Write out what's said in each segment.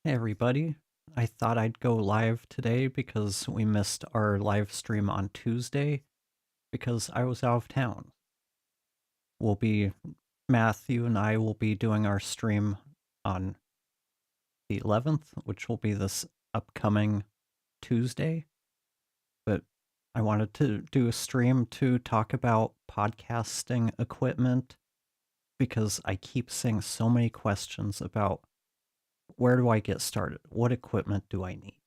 Hey everybody. I thought I'd go live today because we missed our live stream on Tuesday because I was out of town. We'll be, Matthew and I will be doing our stream on the 11th, which will be this upcoming Tuesday. But I wanted to do a stream to talk about podcasting equipment because I keep seeing so many questions about where do I get started? What equipment do I need?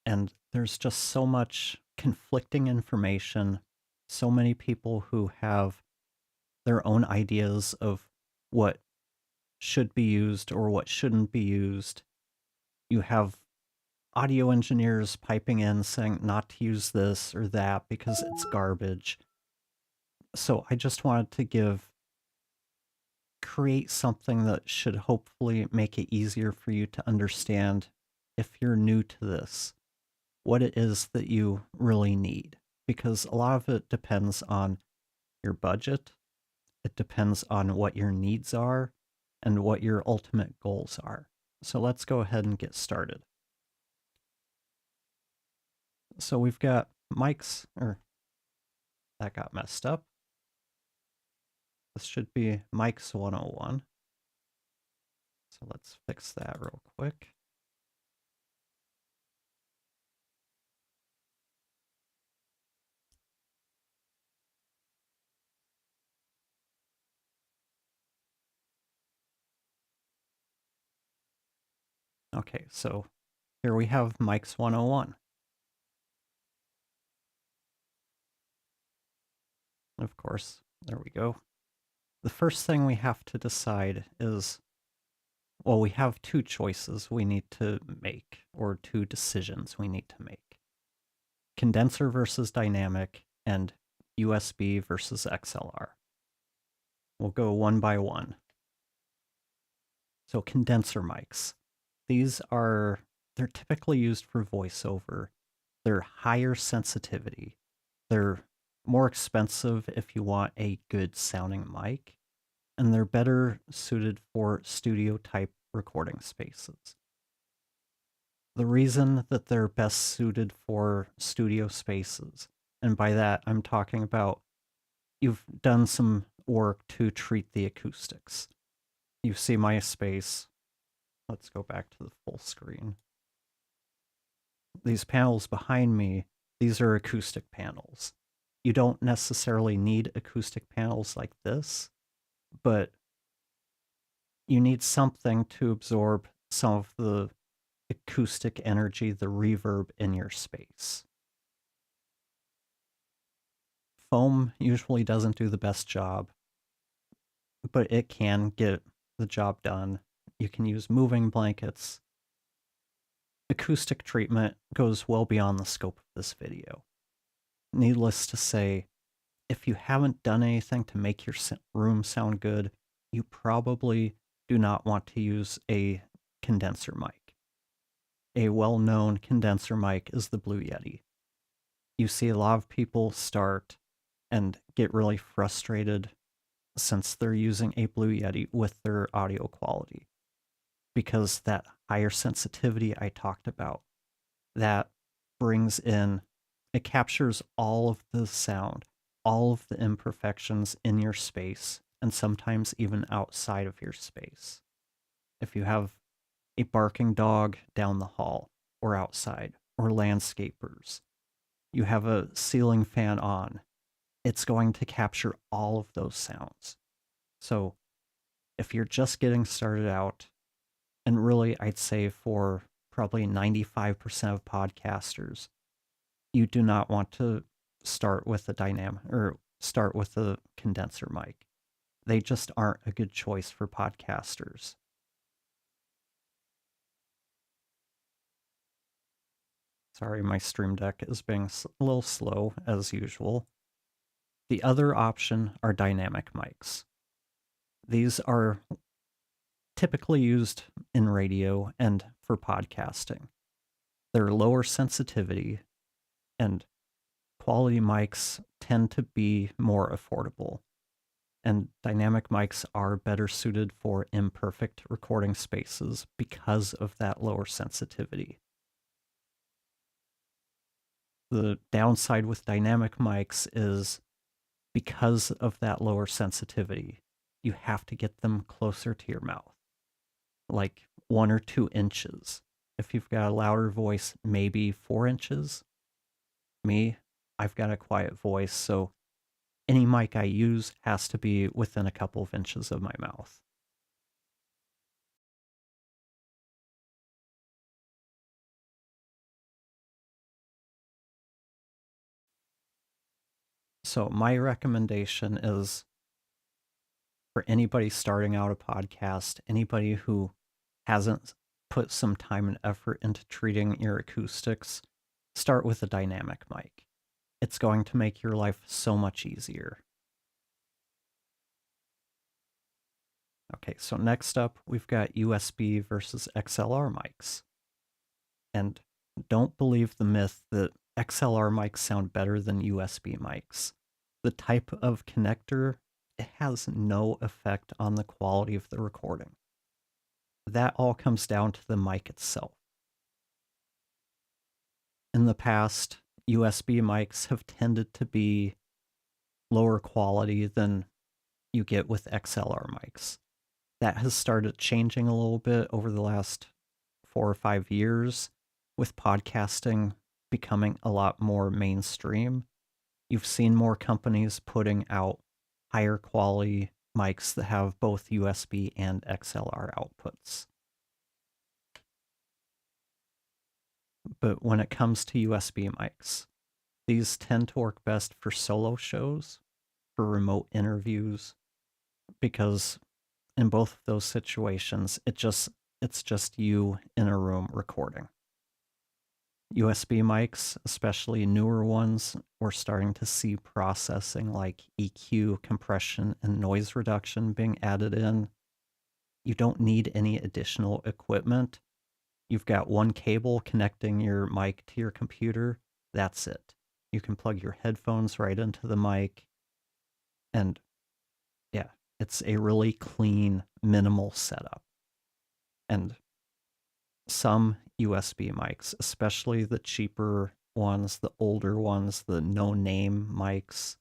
And there's just so much conflicting information, so many people who have their own ideas of what should be used or what shouldn't be used. You have audio engineers piping in saying not to use this or that because it's garbage. So I just wanted to create something that should hopefully make it easier for you to understand if you're new to this, what it is that you really need. Because a lot of it depends on your budget, it depends on what your needs are, and what your ultimate goals are. So let's go ahead and get started. So we've got mics, or that got messed up. This should be mics 101. So let's fix that real quick. Okay, so here we have mics 101. Of course, there we go. The first thing we have to decide is, well, we have two choices we need to make, or two decisions we need to make. Condenser versus dynamic, and USB versus XLR. We'll go one by one. So condenser mics. They're typically used for voiceover. They're higher sensitivity. They're more expensive if you want a good sounding mic, and they're better suited for studio type recording spaces. The reason that they're best suited for studio spaces, and by that I'm talking about you've done some work to treat the acoustics. You see my space. Let's go back to the full screen. These panels behind me, these are acoustic panels. You don't necessarily need acoustic panels like this, but you need something to absorb some of the acoustic energy, the reverb in your space. Foam usually doesn't do the best job, but it can get the job done. You can use moving blankets. Acoustic treatment goes well beyond the scope of this video. Needless to say, if you haven't done anything to make your room sound good, you probably do not want to use a condenser mic. A well-known condenser mic is the Blue Yeti. You see a lot of people start and get really frustrated since they're using a Blue Yeti with their audio quality, because that higher sensitivity I talked about, that brings in, it captures all of the sound, all of the imperfections in your space, and sometimes even outside of your space. If you have a barking dog down the hall or outside, or landscapers, you have a ceiling fan on, it's going to capture all of those sounds. So if you're just getting started out, and really I'd say for probably 95% of podcasters, you do not want to start with a dynamic or start with a condenser mic. They just aren't a good choice for podcasters. Sorry, my Stream Deck is being a little slow as usual. The other option are dynamic mics. These are typically used in radio and for podcasting. They're lower sensitivity, and quality mics tend to be more affordable. And dynamic mics are better suited for imperfect recording spaces because of that lower sensitivity. The downside with dynamic mics is because of that lower sensitivity, you have to get them closer to your mouth, like 1 or 2 inches. If you've got a louder voice, maybe 4 inches. Me, I've got a quiet voice, so any mic I use has to be within a couple of inches of my mouth. So my recommendation is for anybody starting out a podcast, anybody who hasn't put some time and effort into treating your acoustics, start with a dynamic mic. It's going to make your life so much easier. Okay, so next up, we've got USB versus XLR mics. And don't believe the myth that XLR mics sound better than USB mics. The type of connector, it has no effect on the quality of the recording. That all comes down to the mic itself. In the past, USB mics have tended to be lower quality than you get with XLR mics. That has started changing a little bit over the last 4 or 5 years with podcasting becoming a lot more mainstream. You've seen more companies putting out higher quality mics that have both USB and XLR outputs. But when it comes to USB mics, these tend to work best for solo shows, for remote interviews, because in both of those situations, it's just you in a room recording. USB mics, especially newer ones, we're starting to see processing like EQ, compression, and noise reduction being added in. You don't need any additional equipment. You've got one cable connecting your mic to your computer. That's it. You can plug your headphones right into the mic. And yeah, it's a really clean, minimal setup. And some USB mics, especially the cheaper ones, the older ones, the no-name mics,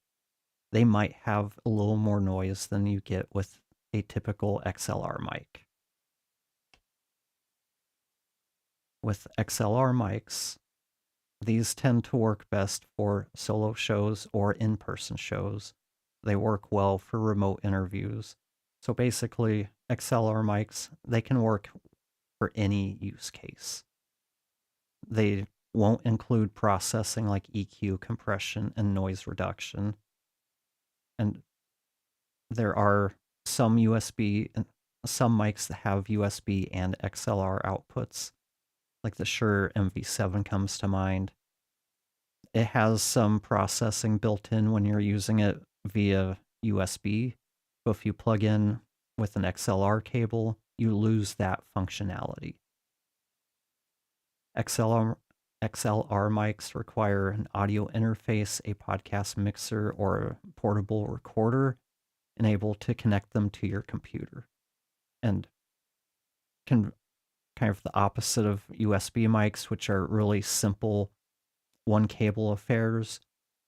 they might have a little more noise than you get with a typical XLR mic. With XLR mics, these tend to work best for solo shows or in-person shows. They work well for remote interviews. So basically, XLR mics, they can work for any use case. They won't include processing like EQ, compression, and noise reduction. And there are some some mics that have USB and XLR outputs, like the Shure MV7 comes to mind. It has some processing built in when you're using it via USB, but if you plug in with an XLR cable, you lose that functionality. XLR mics require an audio interface, a podcast mixer, or a portable recorder, and able to connect them to your computer. And kind of the opposite of USB mics, which are really simple one cable affairs.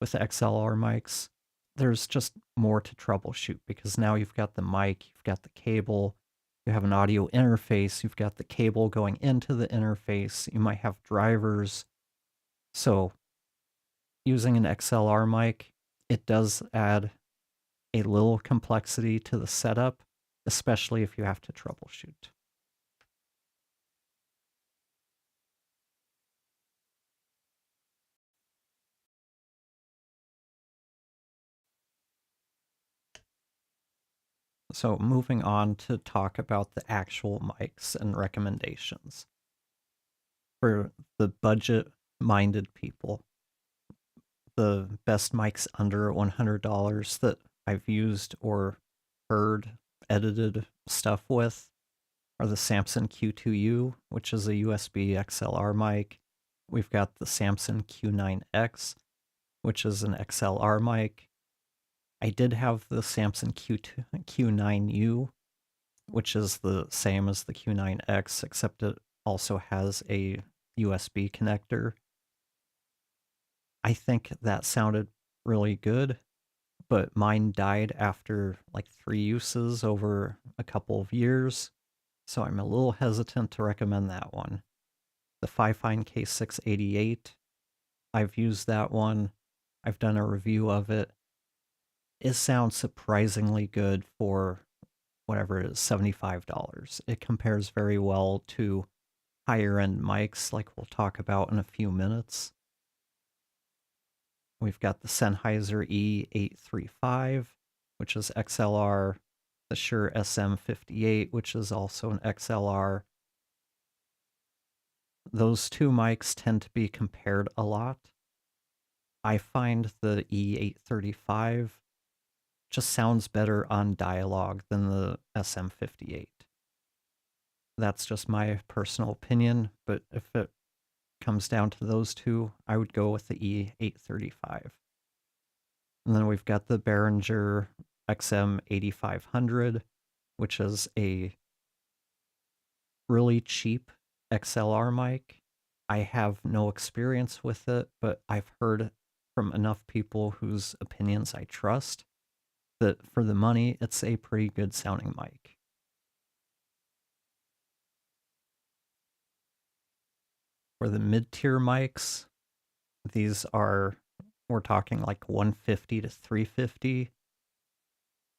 With XLR mics, there's just more to troubleshoot because now you've got the mic, you've got the cable, you have an audio interface, you've got the cable going into the interface, you might have drivers. So using an XLR mic, it does add a little complexity to the setup, especially if you have to troubleshoot. So moving on to talk about the actual mics and recommendations. For the budget-minded people, the best mics under $100 that I've used or heard edited stuff with are the Samson Q2U, which is a USB XLR mic. We've got the Samson Q9X, which is an XLR mic. I did have the Samson Q9U, which is the same as the Q9X, except it also has a USB connector. I think that sounded really good, but mine died after like 3 uses over a couple of years, so I'm a little hesitant to recommend that one. The Fifine K688, I've used that one. I've done a review of it. It sounds surprisingly good for whatever it is, $75. It compares very well to higher end mics like we'll talk about in a few minutes. We've got the Sennheiser E835, which is XLR, the Shure SM58, which is also an XLR. Those two mics tend to be compared a lot. I find the E835 just sounds better on dialogue than the SM58. That's just my personal opinion, but if it comes down to those two, I would go with the E835. And then we've got the Behringer XM8500, which is a really cheap XLR mic. I have no experience with it, but I've heard from enough people whose opinions I trust that for the money, it's a pretty good sounding mic. For the mid-tier mics, these are, we're talking like 150 to 350.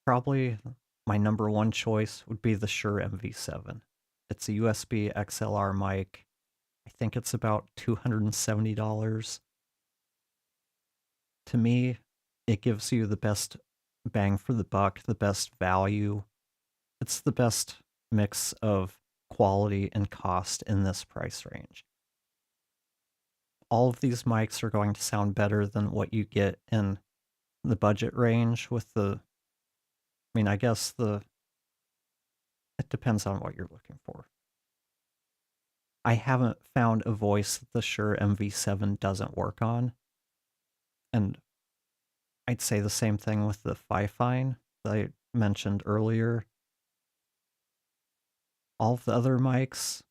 Probably my number one choice would be the Shure MV7. It's a USB XLR mic. I think it's about $270. To me, it gives you the best bang for the buck, the best value. It's the best mix of quality and cost in this price range. All of these mics are going to sound better than what you get in the budget range with the, I mean, I guess it depends on what you're looking for. I haven't found a voice that the Shure MV7 doesn't work on. And I'd say the same thing with the Fifine that I mentioned earlier. All of the other mics,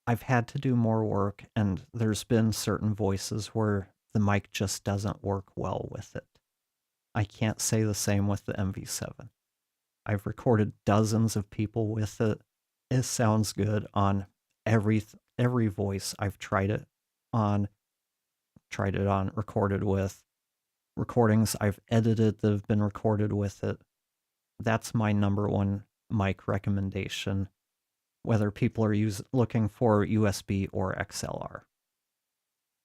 I've had to do more work, and there's been certain voices where the mic just doesn't work well with it. I can't say the same with the MV7. I've recorded dozens of people with it. It sounds good on every voice I've tried it on, recorded with, recordings I've edited that have been recorded with it. That's my number one mic recommendation, whether people are looking for USB or XLR.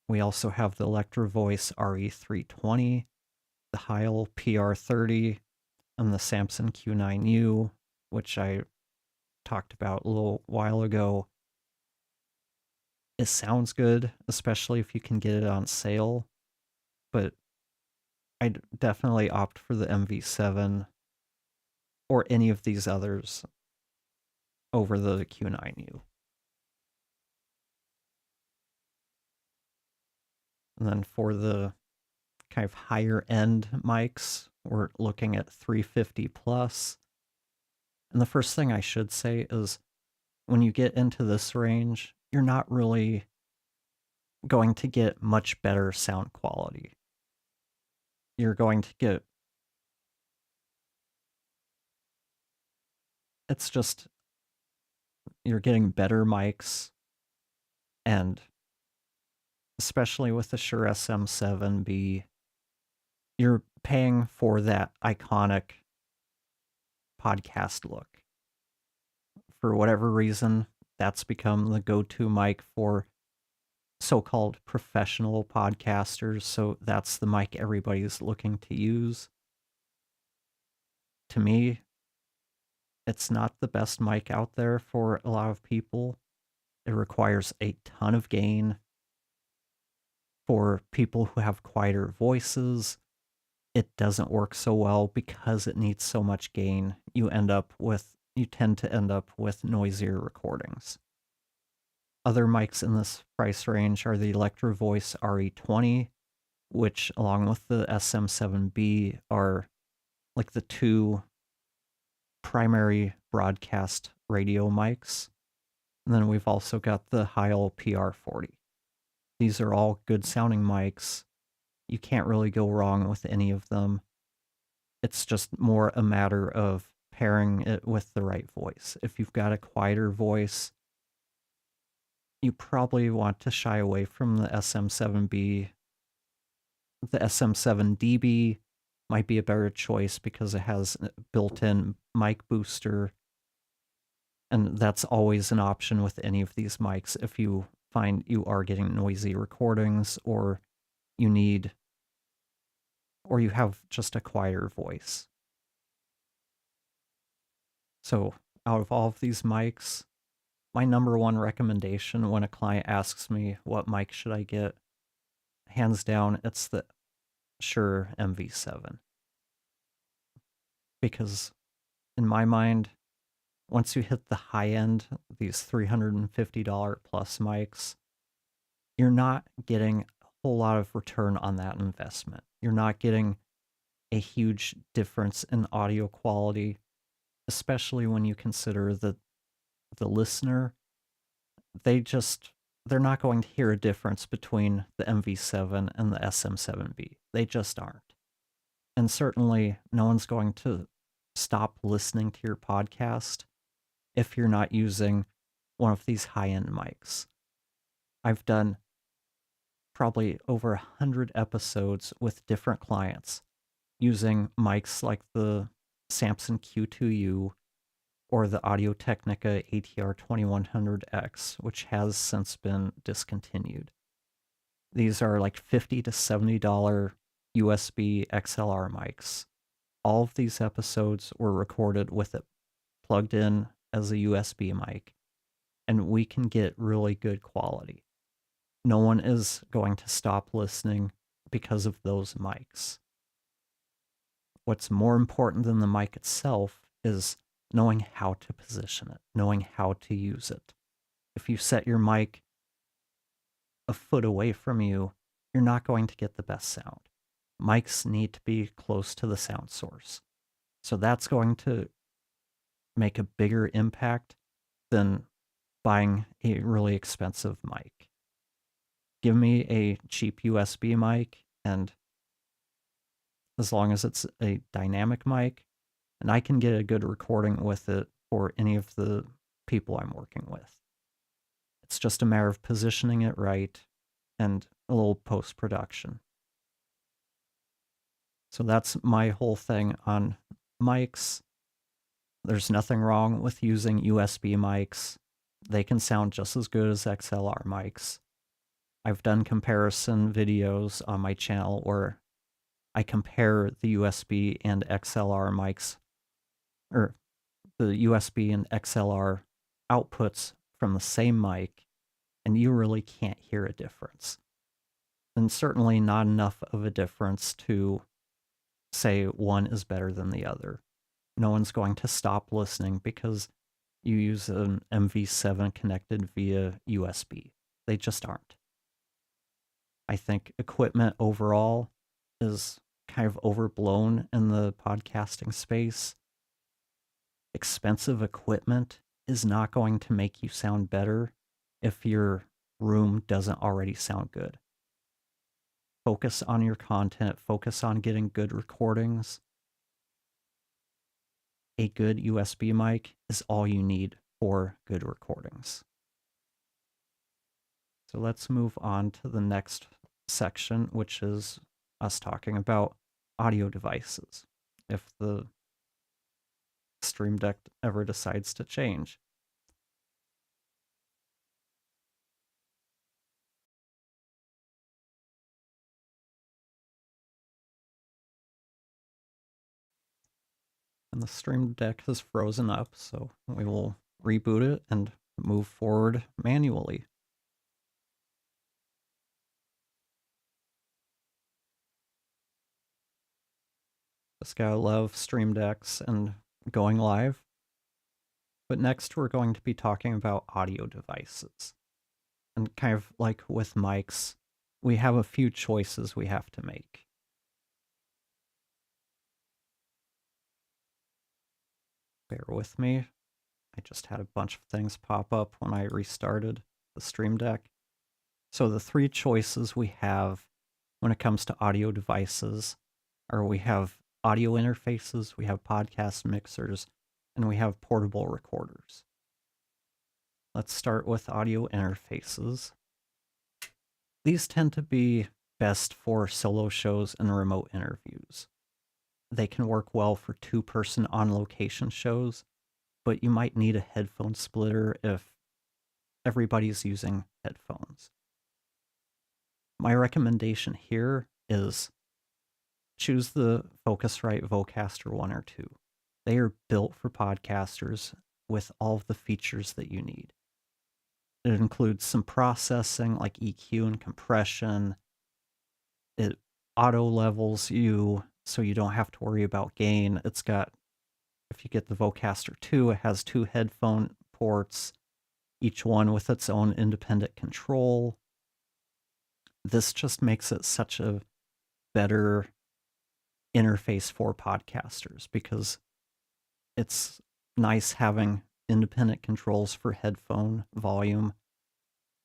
We also have the Electro Voice RE320, the Heil PR30, and the Samson Q9U, which I talked about a little while ago. It sounds good, especially if you can get it on sale, but I'd definitely opt for the MV7 or any of these others over the Q9U. And then for the kind of higher end mics, we're looking at 350 plus. And the first thing I should say is when you get into this range, you're not really going to get much better sound quality. You're going to get, it's just, you're getting better mics, and especially with the Shure SM7B, you're paying for that iconic podcast look. For whatever reason, that's become the go-to mic for so-called professional podcasters, so that's the mic everybody's looking to use. To me, it's not the best mic out there for a lot of people. It requires a ton of gain. For people who have quieter voices, it doesn't work so well because it needs so much gain. You tend to end up with noisier recordings. Other mics in this price range are the Electro Voice RE20, which along with the SM7B are like the two primary broadcast radio mics. And then we've also got the Heil PR40. These are all good sounding mics. You can't really go wrong with any of them. It's just more a matter of pairing it with the right voice. If you've got a quieter voice, you probably want to shy away from the SM7B. The SM7DB might be a better choice because it has a built-in mic booster, and that's always an option with any of these mics if you find you are getting noisy recordings or you need or you have just a quieter voice. So out of all of these mics, my number one recommendation when a client asks me what mic should I get, hands down, it's the Shure MV7. Because in my mind, once you hit the high end, these $350 plus mics, you're not getting a whole lot of return on that investment. You're not getting a huge difference in audio quality, especially when you consider that the listener, they're not going to hear a difference between the MV7 and the SM7B. They just aren't. And certainly no one's going to stop listening to your podcast if you're not using one of these high-end mics. I've done probably over 100 episodes with different clients using mics like the Samson Q2U or the Audio-Technica ATR 2100X, which has since been discontinued. These are like $50 to $70 USB XLR mics. All of these episodes were recorded with it plugged in as a USB mic, and we can get really good quality. No one is going to stop listening because of those mics. What's more important than the mic itself is knowing how to position it, knowing how to use it. If you set your mic a foot away from you, you're not going to get the best sound. Mics need to be close to the sound source. So that's going to make a bigger impact than buying a really expensive mic. Give me a cheap USB mic, and as long as it's a dynamic mic, and I can get a good recording with it for any of the people I'm working with. It's just a matter of positioning it right and a little post-production. So that's my whole thing on mics. There's nothing wrong with using USB mics. They can sound just as good as XLR mics. I've done comparison videos on my channel where I compare the USB and XLR mics, or the USB and XLR outputs from the same mic, and you really can't hear a difference. And certainly not enough of a difference to say one is better than the other. No one's going to stop listening because you use an MV7 connected via USB. They just aren't. I think equipment overall is kind of overblown in the podcasting space. Expensive equipment is not going to make you sound better if your room doesn't already sound good. Focus on your content, focus on getting good recordings. A good USB mic is all you need for good recordings. So let's move on to the next section, which is us talking about audio devices, if the Stream Deck ever decides to change. And the Stream Deck has frozen up, so we will reboot it and move forward manually. Just gotta love Stream Decks and going live. But next we're going to be talking about audio devices. And kind of like with mics, we have a few choices we have to make. Bear with me. I just had a bunch of things pop up when I restarted the Stream Deck. So the three choices we have when it comes to audio devices are we have audio interfaces, we have podcast mixers, and we have portable recorders. Let's start with audio interfaces. These tend to be best for solo shows and remote interviews. They can work well for two-person on-location shows, but you might need a headphone splitter if everybody's using headphones. My recommendation here is choose the Focusrite Vocaster 1 or 2. They are built for podcasters with all of the features that you need. It includes some processing like EQ and compression. It auto levels you so you don't have to worry about gain. It's got, if you get the Vocaster 2, it has 2 headphone ports, each one with its own independent control. This just makes it such a better interface for podcasters because it's nice having independent controls for headphone volume.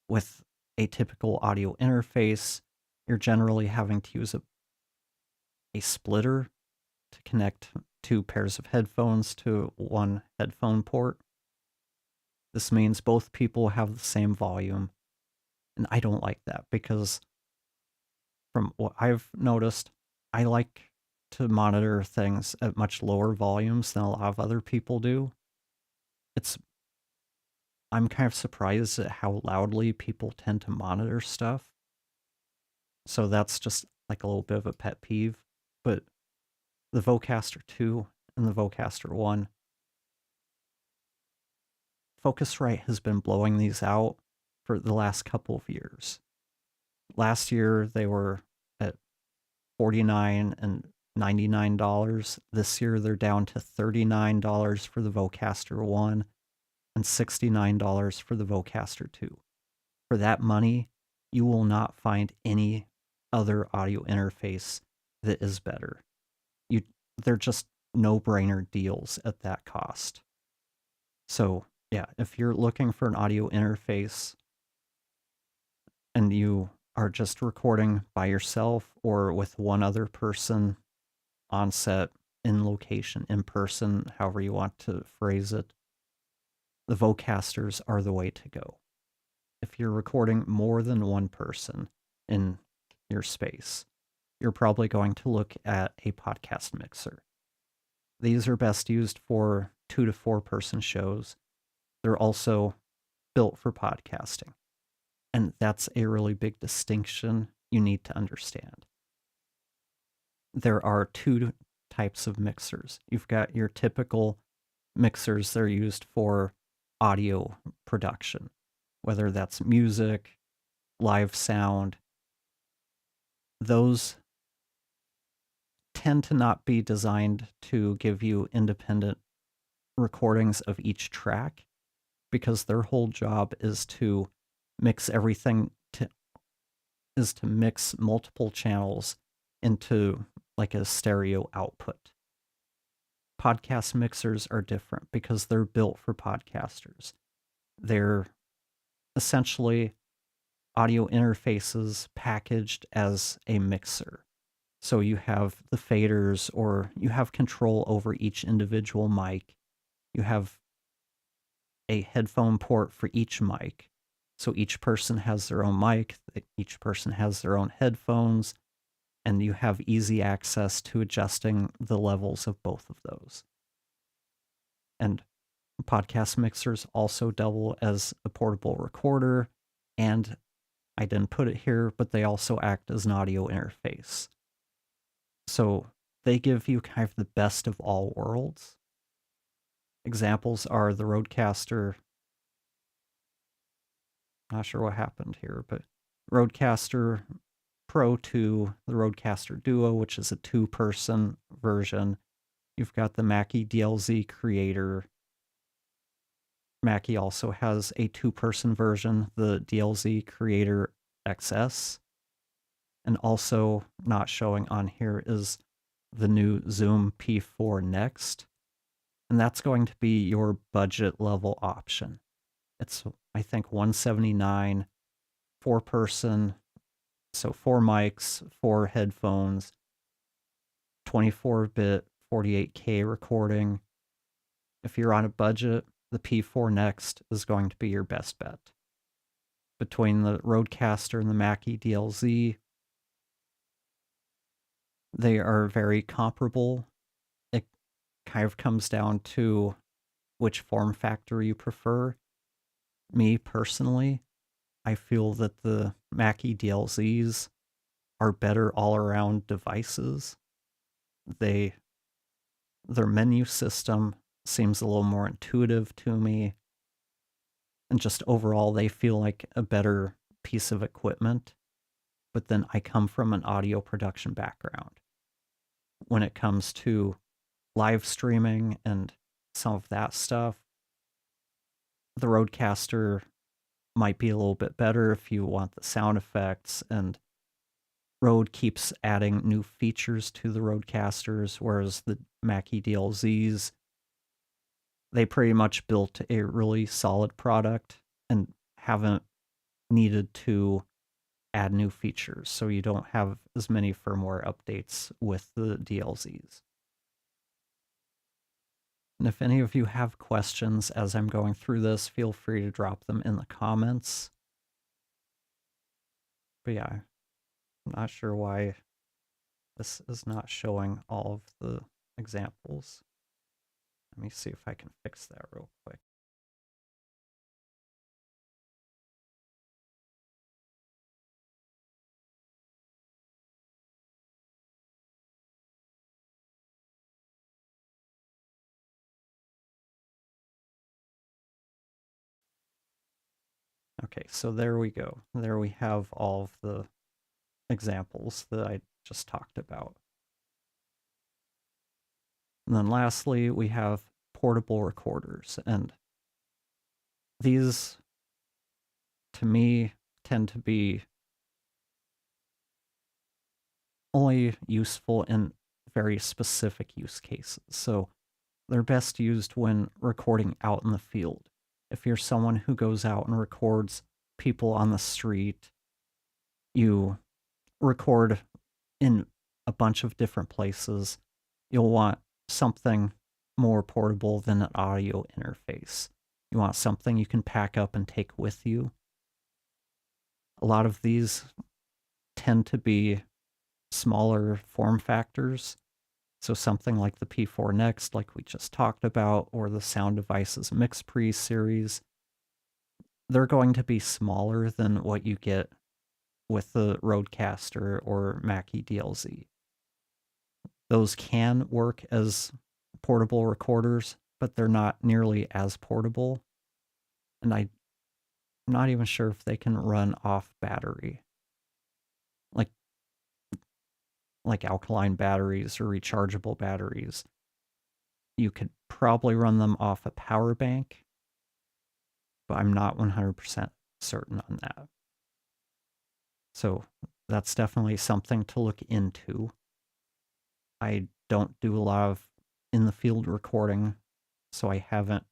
With a typical audio interface, you're generally having to use a splitter to connect 2 pairs of headphones to 1 headphone port. This means both people have the same volume, and I don't like that because from what I've noticed, I like to monitor things at much lower volumes than a lot of other people do. I'm kind of surprised at how loudly people tend to monitor stuff. So that's just like a little bit of a pet peeve. But the Vocaster 2 and the Vocaster 1, Focusrite has been blowing these out for the last couple of years. Last year they were at $49 and $99. This year they're down to $39 for the Vocaster 1 and $69 for the Vocaster 2. For that money, you will not find any other audio interface that is better. They're just no-brainer deals at that cost. So yeah, if you're looking for an audio interface and you are just recording by yourself or with one other person on set, in location, in person, however you want to phrase it, the Vocasters are the way to go. If you're recording more than one person in your space, you're probably going to look at a podcast mixer. These are best used for 2 to 4 person shows. They're also built for podcasting. And that's a really big distinction you need to understand. There are 2 types of mixers. You've got your typical mixers that are used for audio production, whether that's music, live sound. Those tend to not be designed to give you independent recordings of each track because their whole job is to mix everything to mix multiple channels into like a stereo output. Podcast mixers are different because they're built for podcasters. They're essentially audio interfaces packaged as a mixer. So you have the faders, or you have control over each individual mic. You have a headphone port for each mic. So each person has their own mic, each person has their own headphones, and you have easy access to adjusting the levels of both of those. And podcast mixers also double as a portable recorder, and I didn't put it here, but they also act as an audio interface. So they give you kind of the best of all worlds. Examples are the Rodecaster. Not sure what happened here, but Rodecaster Pro 2, the Rodecaster Duo, which is a 2-person version. You've got the Mackie DLZ Creator. Mackie also has a 2-person version, the DLZ Creator XS. And also not showing on here is the new Zoom P4 Next. And that's going to be your budget level option. It's, I think, $179, 4-person, so 4 mics, 4 headphones, 24-bit 48K recording. If you're on a budget, the P4 Next is going to be your best bet. Between the Rodecaster and the Mackie DLZ, they are very comparable. It kind of comes down to which form factor you prefer. Me, personally, I feel that the Mackie DLZs are better all-around devices. Their menu system seems a little more intuitive to me, and just overall they feel like a better piece of equipment. But then I come from an audio production background. When it comes to live streaming and some of that stuff, the Rodecaster might be a little bit better if you want the sound effects, and Rode keeps adding new features to the Rodecasters, whereas the Mackie DLZs, they pretty much built a really solid product and haven't needed to add new features, so you don't have as many firmware updates with the DLZs. And if any of you have questions as I'm going through this, feel free to drop them in the comments. But yeah, I'm not sure why this is not showing all of the examples. Let me see if I can fix that real quick. Okay, so there we go. There we have all of the examples that I just talked about. And then lastly, we have portable recorders. And these, to me, tend to be only useful in very specific use cases. So they're best used when recording out in the field. If you're someone who goes out and records people on the street, you record in a bunch of different places, you'll want something more portable than an audio interface. You want something you can pack up and take with you. A lot of these tend to be smaller form factors. So something like the P4 Next, like we just talked about, or the Sound Devices MixPre series, they're going to be smaller than what you get with the Rodecaster or Mackie DLZ. Those can work as portable recorders, but they're not nearly as portable. And I'm not even sure if they can run off battery. Like alkaline batteries or rechargeable batteries. You could probably run them off a power bank, but I'm not 100% certain on that. So that's definitely something to look into. I don't do a lot of in-the-field recording, so I haven't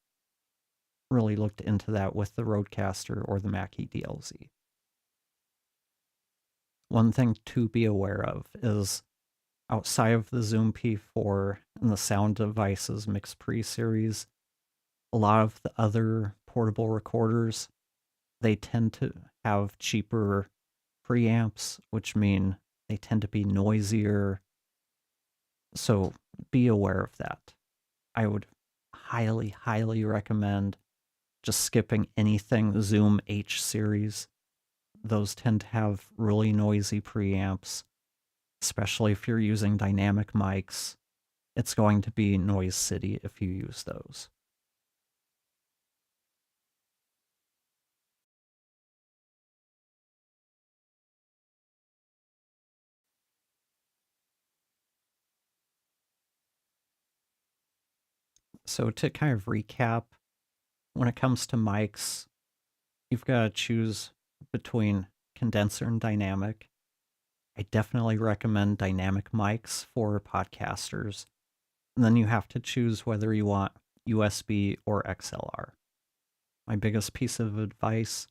really looked into that with the Rodecaster or the Mackie DLZ. One thing to be aware of is outside of the Zoom P4 and the Sound Devices MixPre series, a lot of the other portable recorders, they tend to have cheaper preamps, which mean they tend to be noisier. So be aware of that. I would highly, highly recommend just skipping anything Zoom H series. Those tend to have really noisy preamps, especially if you're using dynamic mics. It's going to be noise city if you use those. So to kind of recap, when it comes to mics, you've got to choose between condenser and dynamic. I definitely recommend dynamic mics for podcasters. And then you have to choose whether you want USB or XLR. My biggest piece of advice,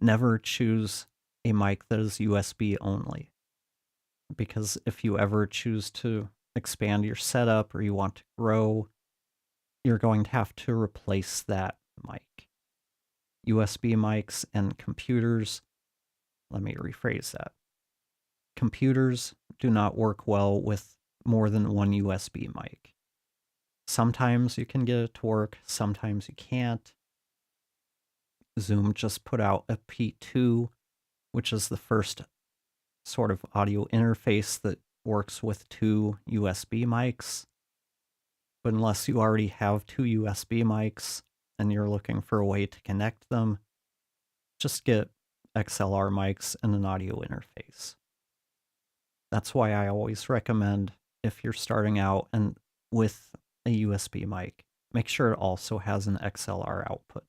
never choose a mic that is USB only. Because if you ever choose to expand your setup or you want to grow, you're going to have to replace that mic. USB mics and computers, let me rephrase that. Computers do not work well with more than one USB mic. Sometimes you can get it to work, sometimes you can't. Zoom just put out a P2, which is the first sort of audio interface that works with two USB mics. But unless you already have two USB mics and you're looking for a way to connect them, just get XLR mics and an audio interface. That's why I always recommend, if you're starting out and with a USB mic, make sure it also has an XLR output.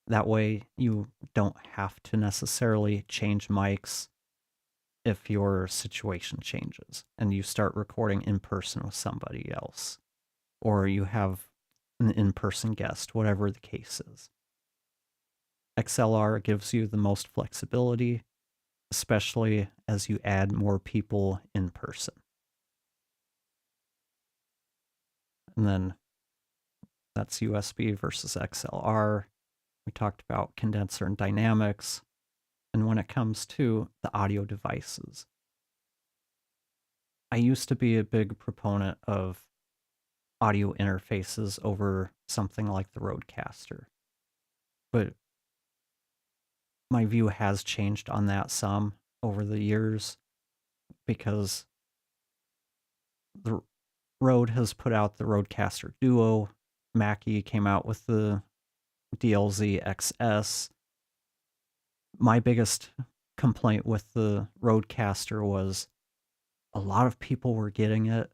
That way you don't have to necessarily change mics if your situation changes and you start recording in person with somebody else, or you have an in-person guest, whatever the case is. XLR gives you the most flexibility, especially as you add more people in person. And then that's USB versus XLR. We talked about condenser and dynamics. And when it comes to the audio devices, I used to be a big proponent of audio interfaces over something like the Rodecaster. But my view has changed on that some over the years, because the Rode has put out the Rodecaster Duo. Mackie came out with the DLZ XS. My biggest complaint with the Rodecaster was a lot of people were getting it,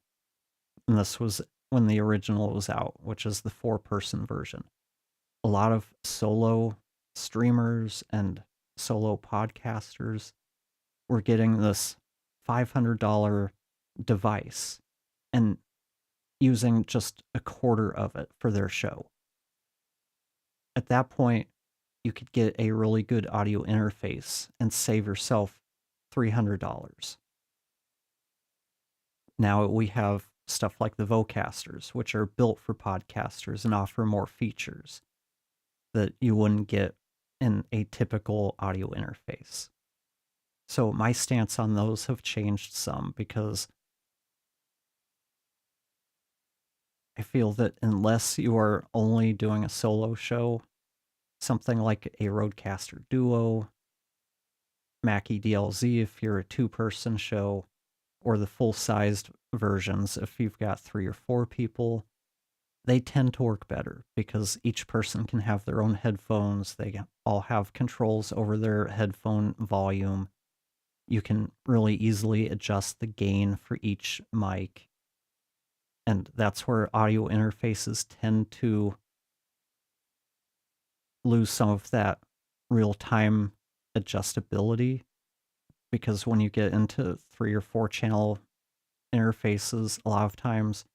and this was when the original was out, which is the 4-person version. A lot of solo streamers and solo podcasters were getting this $500 device and using just a quarter of it for their show. At that point, you could get a really good audio interface and save yourself $300. Now we have stuff like the Vocasters, which are built for podcasters and offer more features that you wouldn't get in a typical audio interface. So my stance on those have changed some, because I feel that unless you are only doing a solo show, something like a Rodecaster Duo, Mackie DLZ if you're a 2-person show, or the full-sized versions if you've got 3 or 4 people, they tend to work better because each person can have their own headphones. They all have controls over their headphone volume. You can really easily adjust the gain for each mic. And that's where audio interfaces tend to lose some of that real-time adjustability, because when you get into 3 or 4 channel interfaces, a lot of times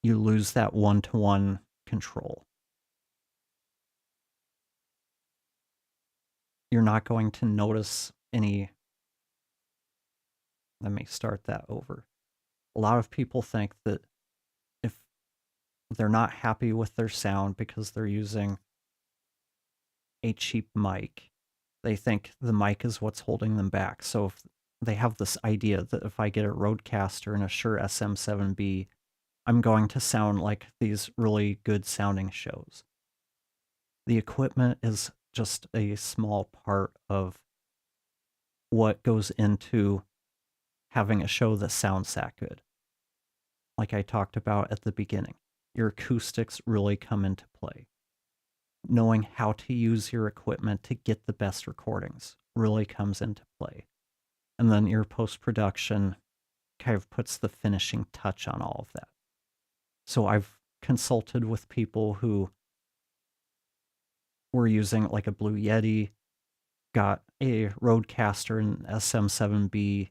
you lose that one-to-one control. You're not going to notice any. Let me start that over. A lot of people think that if they're not happy with their sound because they're using a cheap mic, they think the mic is what's holding them back. So if they have this idea that if I get a Rodecaster and a Shure SM7B, I'm going to sound like these really good sounding shows. The equipment is just a small part of what goes into having a show that sounds that good. Like I talked about at the beginning, your acoustics really come into play. Knowing how to use your equipment to get the best recordings really comes into play. And then your post-production kind of puts the finishing touch on all of that. So I've consulted with people who were using like a Blue Yeti, got a Rodecaster and SM7B,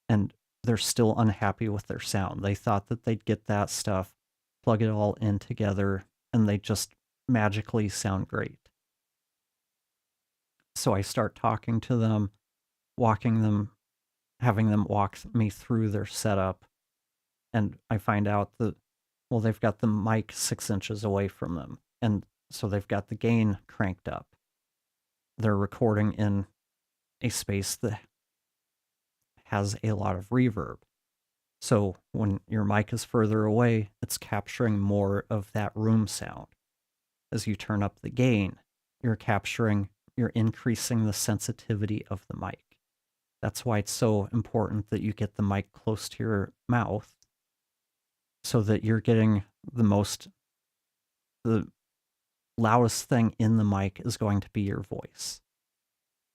and they're still unhappy with their sound. They thought that they'd get that stuff plug it all in together, and they just magically sound great. So I start talking to them, walking them, having them walk me through their setup, and I find out that, well, they've got the mic 6 inches away from them, and so they've got the gain cranked up. They're recording in a space that has a lot of reverb. So when your mic is further away, it's capturing more of that room sound. As you turn up the gain, you're increasing the sensitivity of the mic. That's why it's so important that you get the mic close to your mouth so that you're getting the loudest thing in the mic is going to be your voice.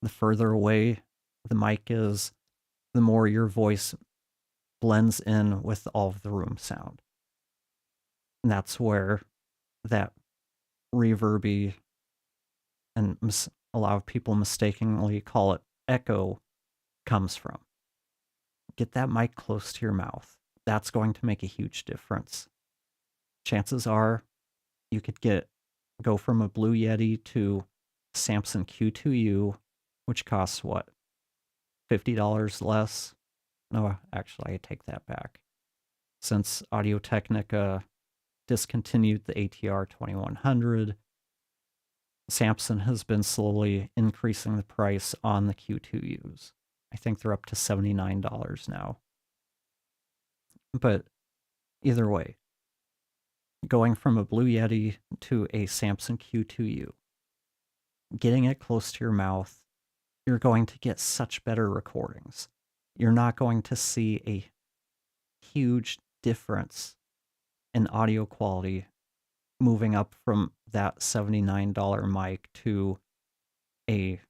The further away the mic is, the more your voice blends in with all of the room sound. And that's where that reverby, and a lot of people mistakenly call it echo, comes from. Get that mic close to your mouth. That's going to make a huge difference. Chances are you could go from a Blue Yeti to Samson Q2U, which costs what? $50 less? No, actually, I take that back. Since Audio-Technica discontinued the ATR 2100, Samson has been slowly increasing the price on the Q2Us. I think they're up to $79 now. But either way, going from a Blue Yeti to a Samson Q2U, getting it close to your mouth, you're going to get such better recordings. You're not going to see a huge difference in audio quality moving up from that $79 mic to a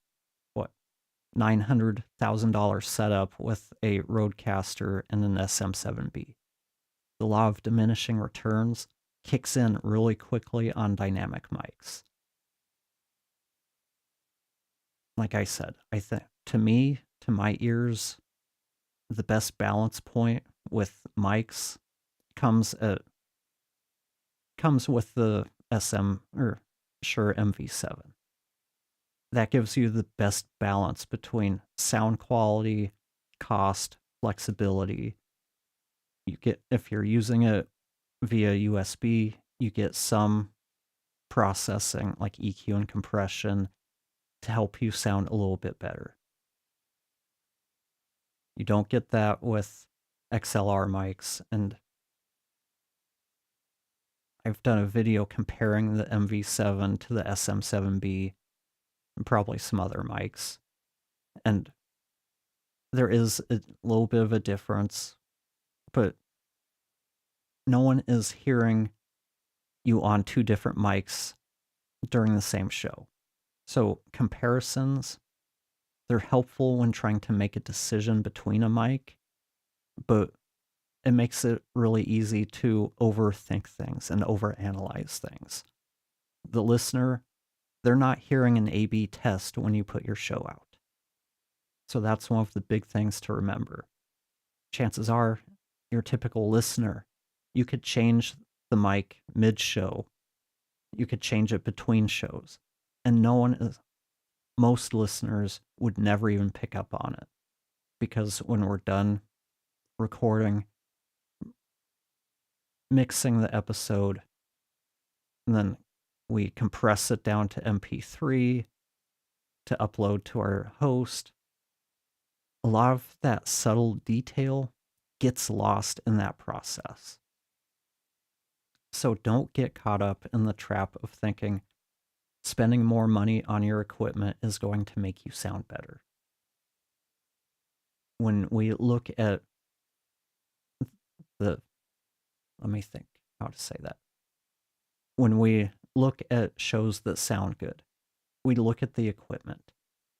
$900,000 setup with a Rodecaster and an SM7B. The law of diminishing returns kicks in really quickly on dynamic mics. Like I said, I think to my ears, the best balance point with mics comes with the Shure MV7. That gives you the best balance between sound quality, cost, flexibility. If you're using it via USB, you get some processing like EQ and compression to help you sound a little bit better. You don't get that with XLR mics, and I've done a video comparing the MV7 to the SM7B and probably some other mics, and there is a little bit of a difference, but no one is hearing you on two different mics during the same show. So comparisons, they're helpful when trying to make a decision between a mic, but it makes it really easy to overthink things and overanalyze things. The listener, they're not hearing an A/B test when you put your show out. So that's one of the big things to remember. Chances are, your typical listener, you could change the mic mid-show. You could change it between shows. And most listeners would never even pick up on it. Because when we're done recording, mixing the episode, and then we compress it down to MP3 to upload to our host, a lot of that subtle detail gets lost in that process. So don't get caught up in the trap of thinking spending more money on your equipment is going to make you sound better. When we look at let me think how to say that. When we look at shows that sound good, we look at the equipment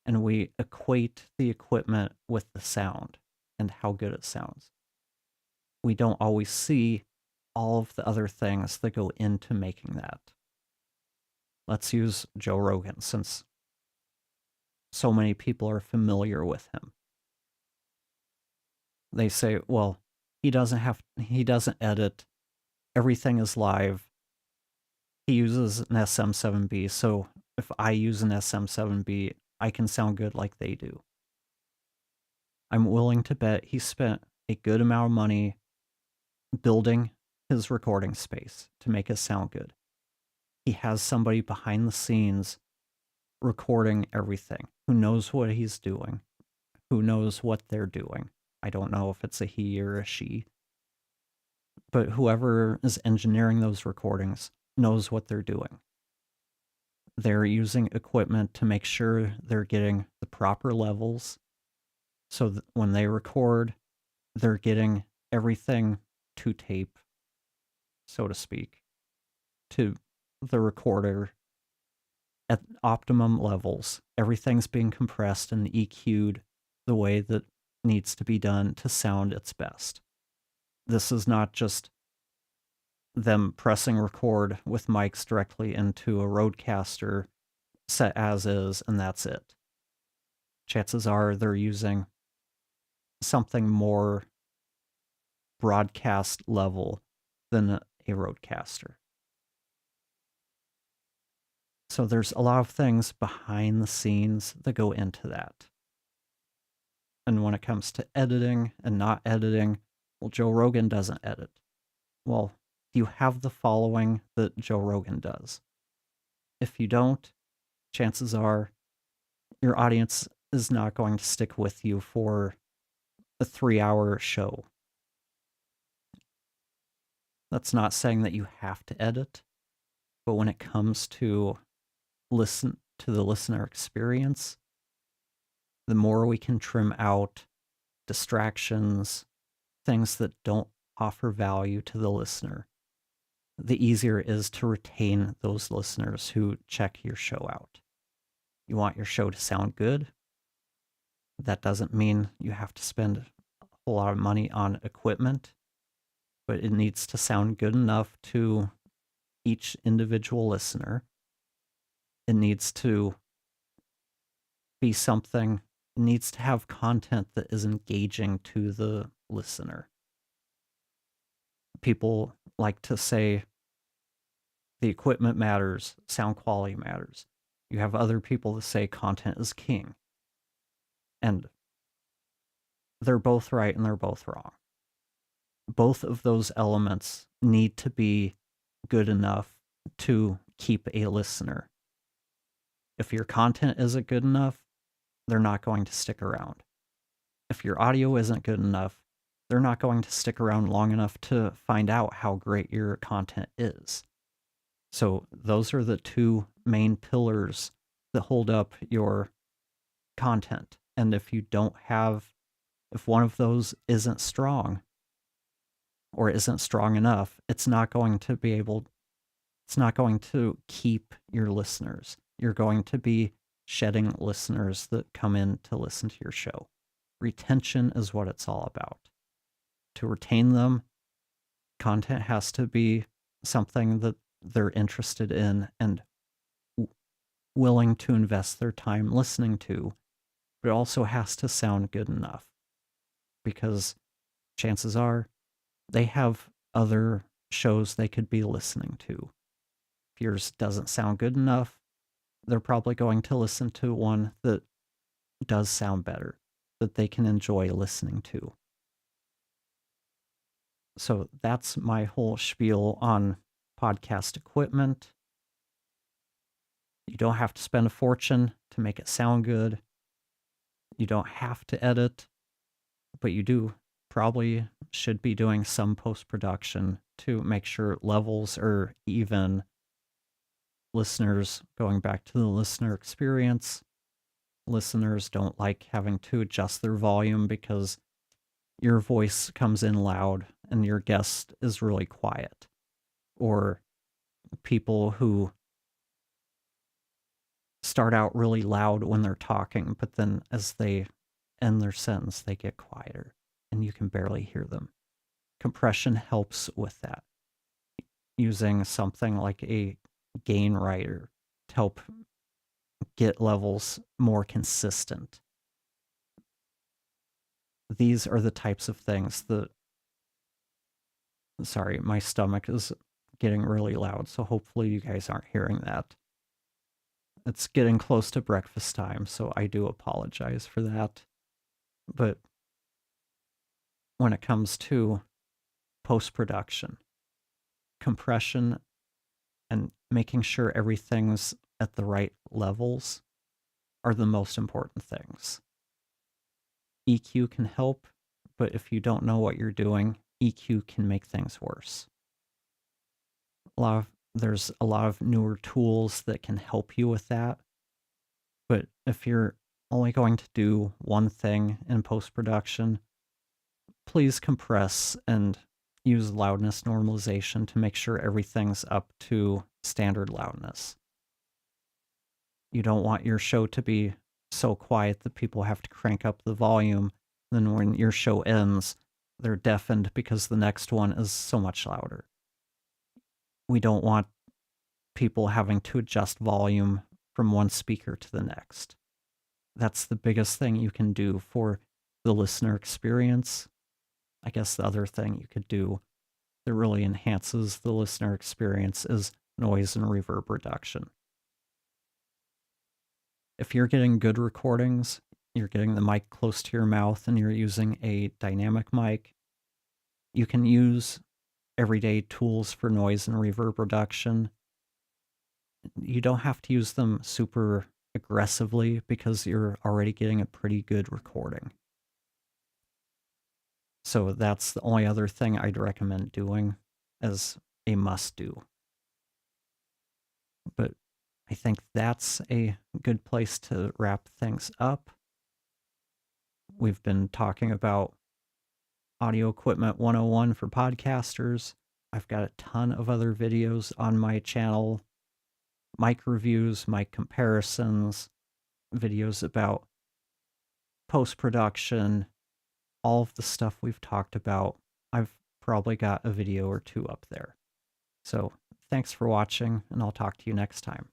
and we equate the equipment with the sound and how good it sounds. We don't always see all of the other things that go into making that. Let's use Joe Rogan, since so many people are familiar with him. They say, well, he doesn't edit everything is live. He uses an SM7B, so if I use an SM7B, I can sound good like they do. I'm willing to bet he spent a good amount of money building his recording space to make it sound good. He has somebody behind the scenes recording everything, who knows what he's doing, who knows what they're doing. I don't know if it's a he or a she, but whoever is engineering those recordings knows what they're doing. They're using equipment to make sure they're getting the proper levels so that when they record, they're getting everything to tape, so to speak, to the recorder at optimum levels. Everything's being compressed and EQ'd the way that needs to be done to sound its best. This is not just them pressing record with mics directly into a Rodecaster set as is, and that's it. Chances are they're using something more broadcast level than a Rodecaster. So there's a lot of things behind the scenes that go into that. And when it comes to editing and not editing, well, Joe Rogan doesn't edit. Well, do you have the following that Joe Rogan does? If you don't, chances are your audience is not going to stick with you for a 3-hour show. That's not saying that you have to edit, but when it comes to listen to the listener experience, the more we can trim out distractions, things that don't offer value to the listener, the easier it is to retain those listeners who check your show out. You want your show to sound good. That doesn't mean you have to spend a whole lot of money on equipment, but it needs to sound good enough to each individual listener. It needs to be something, it needs to have content that is engaging to the listener. People like to say the equipment matters, sound quality matters. You have other people that say content is king. And they're both right and they're both wrong. Both of those elements need to be good enough to keep a listener. If your content isn't good enough, they're not going to stick around. If your audio isn't good enough, they're not going to stick around long enough to find out how great your content is. So those are the two main pillars that hold up your content. And if you don't have, if one of those isn't strong or isn't strong enough, it's not going to keep your listeners. You're going to be shedding listeners that come in to listen to your show. Retention is what it's all about. To retain them, content has to be something that they're interested in and willing to invest their time listening to, but it also has to sound good enough, because chances are they have other shows they could be listening to. If yours doesn't sound good enough, they're probably going to listen to one that does sound better, that they can enjoy listening to. So that's my whole spiel on podcast equipment. You don't have to spend a fortune to make it sound good. You don't have to edit, but you probably should be doing some post-production to make sure levels are even. Listeners, going back to the listener experience, listeners don't like having to adjust their volume because your voice comes in loud and your guest is really quiet. Or people who start out really loud when they're talking, but then as they end their sentence, they get quieter and you can barely hear them. Compression helps with that. Using something like a gain writer to help get levels more consistent. These are the types of things that Sorry, my stomach is getting really loud, so hopefully you guys aren't hearing that. It's getting close to breakfast time, so I do apologize for that. But when it comes to post-production, compression, and making sure everything's at the right levels are the most important things. EQ can help, but if you don't know what you're doing, EQ can make things worse. There's a lot of newer tools that can help you with that, but if you're only going to do one thing in post-production, please compress and use loudness normalization to make sure everything's up to standard loudness. You don't want your show to be so quiet that people have to crank up the volume. Then when your show ends, they're deafened because the next one is so much louder. We don't want people having to adjust volume from one speaker to the next. That's the biggest thing you can do for the listener experience. I guess the other thing you could do that really enhances the listener experience is noise and reverb reduction. If you're getting good recordings, you're getting the mic close to your mouth and you're using a dynamic mic, you can use everyday tools for noise and reverb reduction. You don't have to use them super aggressively because you're already getting a pretty good recording. So that's the only other thing I'd recommend doing as a must-do. But I think that's a good place to wrap things up. We've been talking about Audio Equipment 101 for podcasters. I've got a ton of other videos on my channel, mic reviews, mic comparisons, videos about post-production, all of the stuff we've talked about. I've probably got a video or two up there. So thanks for watching, and I'll talk to you next time.